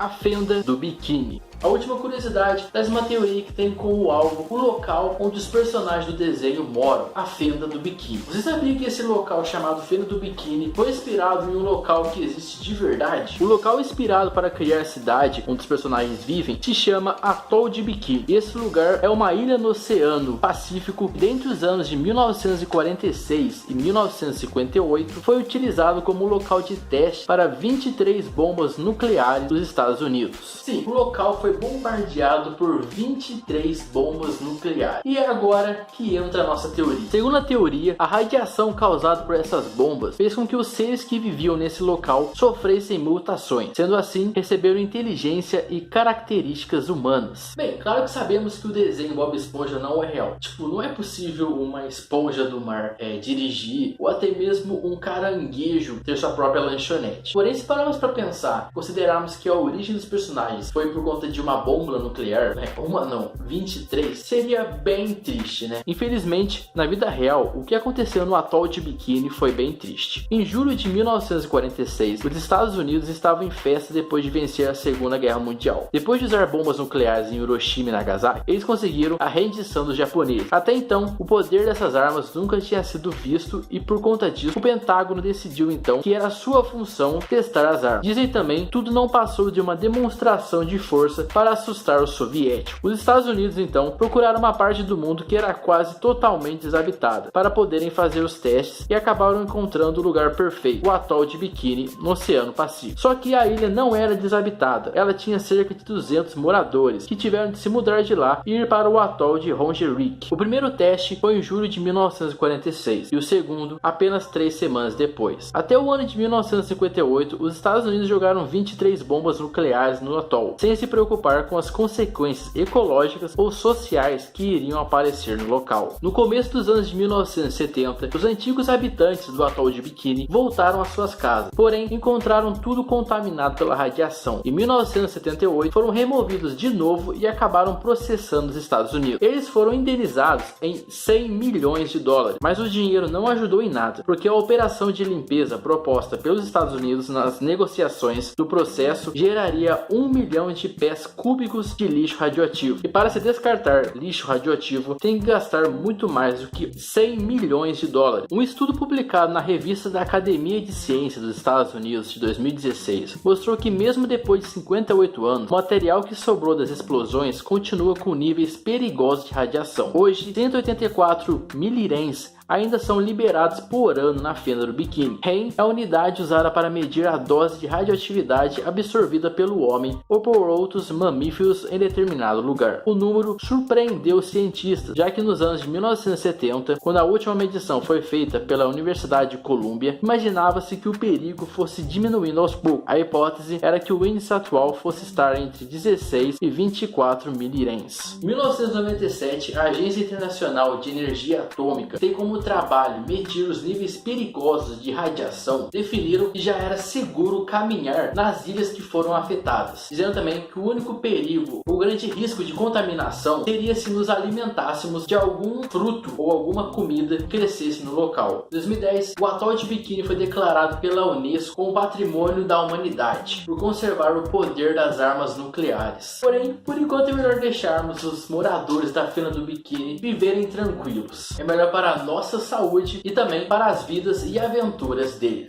a fenda do biquíni. A última curiosidade traz uma teoria que tem como alvo o local onde os personagens do desenho moram, a fenda do biquíni. Você sabia que esse local chamado fenda do biquíni foi inspirado em um local que existe de verdade? O local inspirado para criar a cidade onde os personagens vivem se chama Atol de Bikini. Esse lugar é uma ilha no Oceano Pacífico e entre os anos de 1946 e 1958 foi utilizado como local de teste para 23 bombas nucleares dos Estados Unidos. Sim, o local foi bombardeado por 23 bombas nucleares. E é agora que entra a nossa teoria. Segundo a teoria, a radiação causada por essas bombas fez com que os seres que viviam nesse local sofressem mutações. Sendo assim, receberam inteligência e características humanas. Bem, claro que sabemos que o desenho Bob Esponja não é real. Tipo, não é possível uma esponja do mar dirigir ou até mesmo um caranguejo ter sua própria lanchonete. Porém, se pararmos para pensar, considerarmos que a origem dos personagens foi por conta de uma bomba nuclear, uma não, 23, seria bem triste, né? Infelizmente, na vida real, o que aconteceu no Atol de Bikini foi bem triste. Em julho de 1946, os Estados Unidos estavam em festa depois de vencer a Segunda Guerra Mundial. Depois de usar bombas nucleares em Hiroshima e Nagasaki, eles conseguiram a rendição dos japoneses. Até então, o poder dessas armas nunca tinha sido visto e por conta disso, o Pentágono decidiu então que era sua função testar as armas. Dizem também, tudo não passou de uma demonstração de força para assustar os soviéticos. Os Estados Unidos então procuraram uma parte do mundo que era quase totalmente desabitada para poderem fazer os testes e acabaram encontrando o lugar perfeito, o Atol de Bikini no Oceano Pacífico. Só que a ilha não era desabitada, ela tinha cerca de 200 moradores que tiveram de se mudar de lá e ir para o Atol de Rongerik. O primeiro teste foi em julho de 1946 e o segundo apenas 3 semanas depois. Até o ano de 1958, os Estados Unidos jogaram 23 bombas nucleares no atol, sem se preocupar com as consequências ecológicas ou sociais que iriam aparecer no local. No começo dos anos de 1970, os antigos habitantes do Atol de Bikini voltaram às suas casas, porém encontraram tudo contaminado pela radiação. Em 1978, foram removidos de novo e acabaram processando os Estados Unidos. Eles foram indenizados em 100 milhões de dólares, mas o dinheiro não ajudou em nada, porque a operação de limpeza proposta pelos Estados Unidos nas negociações do processo geraria 1 milhão de pés cúbicos de lixo radioativo. E para se descartar lixo radioativo, tem que gastar muito mais do que 100 milhões de dólares. Um estudo publicado na revista da Academia de Ciências dos Estados Unidos de 2016 mostrou que mesmo depois de 58 anos, o material que sobrou das explosões continua com níveis perigosos de radiação. Hoje, 184 milirens ainda são liberados por ano na fenda do biquíni. REM é a unidade usada para medir a dose de radioatividade absorvida pelo homem ou por outros mamíferos em determinado lugar. O número surpreendeu os cientistas, já que nos anos de 1970, quando a última medição foi feita pela Universidade de Colômbia, imaginava-se que o perigo fosse diminuindo aos poucos. A hipótese era que o índice atual fosse estar entre 16 e 24 milirens. Em 1997, a Agência Internacional de Energia Atômica tem como trabalho medir os níveis perigosos de radiação, definiram que já era seguro caminhar nas ilhas que foram afetadas, dizendo também que o único perigo ou grande risco de contaminação seria se nos alimentássemos de algum fruto ou alguma comida que crescesse no local. Em 2010, o Atol de Bikini foi declarado pela Unesco como Patrimônio da Humanidade por conservar o poder das armas nucleares. Porém, por enquanto é melhor deixarmos os moradores da fenda do biquíni viverem tranquilos. É melhor para a nossa saúde e também para as vidas e aventuras deles.